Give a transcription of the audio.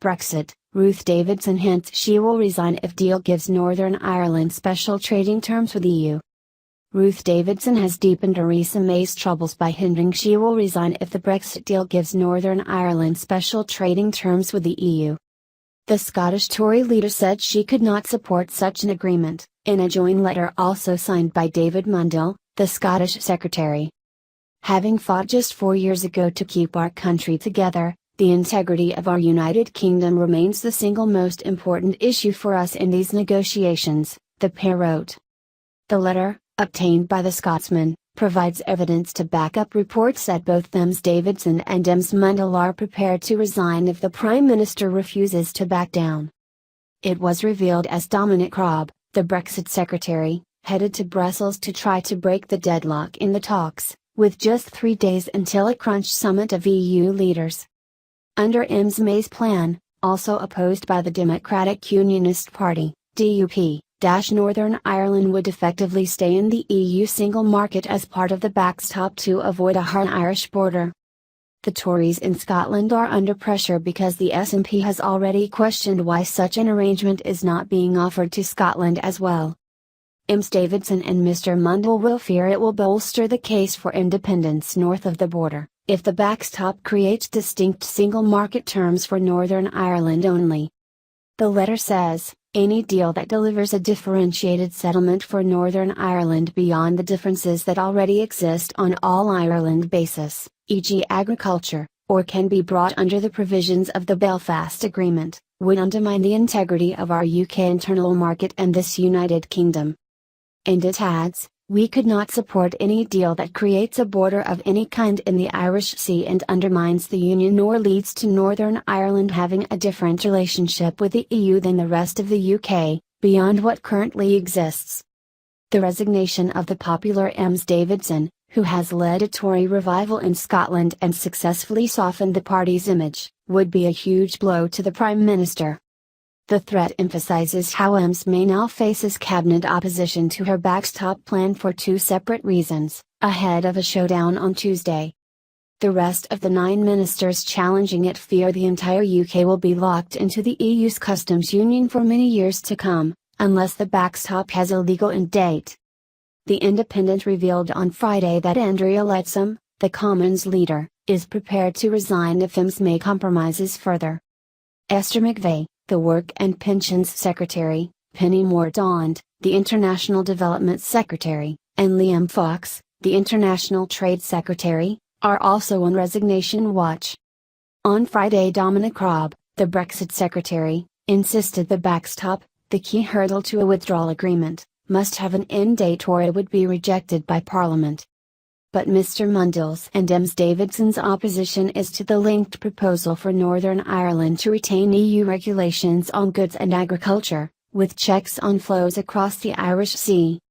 Brexit, Ruth Davidson hints she will resign if deal gives Northern Ireland special trading terms with EU. Ruth Davidson has deepened Theresa May's troubles by hinting she will resign if the Brexit deal gives Northern Ireland special trading terms with the EU. The Scottish Tory leader said she could not support such an agreement, in a joint letter also signed by David Mundell, the Scottish Secretary. Having fought just 4 years ago to keep our country together, the integrity of our United Kingdom remains the single most important issue for us in these negotiations, the pair wrote. The letter, obtained by the Scotsman, provides evidence to back up reports that both Ms Davidson and Ms Mundell are prepared to resign if the Prime Minister refuses to back down. It was revealed as Dominic Raab, the Brexit Secretary, headed to Brussels to try to break the deadlock in the talks, with just 3 days until a crunch summit of EU leaders. Under Ms May's plan, also opposed by the Democratic Unionist Party, DUP, Northern Ireland would effectively stay in the EU single market as part of the backstop to avoid a hard Irish border. The Tories in Scotland are under pressure because the SNP has already questioned why such an arrangement is not being offered to Scotland as well. Ms Davidson and Mr Mundell will fear it will bolster the case for independence north of the border, if the backstop creates distinct single market terms for Northern Ireland only. The letter says, any deal that delivers a differentiated settlement for Northern Ireland beyond the differences that already exist on all-Ireland basis, e.g. agriculture, or can be brought under the provisions of the Belfast Agreement, would undermine the integrity of our UK internal market and this United Kingdom. And it adds, we could not support any deal that creates a border of any kind in the Irish Sea and undermines the Union or leads to Northern Ireland having a different relationship with the EU than the rest of the UK, beyond what currently exists. The resignation of the popular Ms Davidson, who has led a Tory revival in Scotland and successfully softened the party's image, would be a huge blow to the Prime Minister. The threat emphasizes how Ms May now faces cabinet opposition to her backstop plan for 2 separate reasons, ahead of a showdown on Tuesday. The rest of the 9 ministers challenging it fear the entire UK will be locked into the EU's customs union for many years to come, unless the backstop has a legal end date. The Independent revealed on Friday that Andrea Leadsom, the Commons leader, is prepared to resign if Ms May compromises further. Esther McVey, the Work and Pensions Secretary, Penny Mordaunt, the International Development Secretary, and Liam Fox, the International Trade Secretary, are also on resignation watch. On Friday Dominic Raab, the Brexit Secretary, insisted the backstop, the key hurdle to a withdrawal agreement, must have an end date or it would be rejected by Parliament. But Mr Mundell's and Ms Davidson's opposition is to the linked proposal for Northern Ireland to retain EU regulations on goods and agriculture, with checks on flows across the Irish Sea.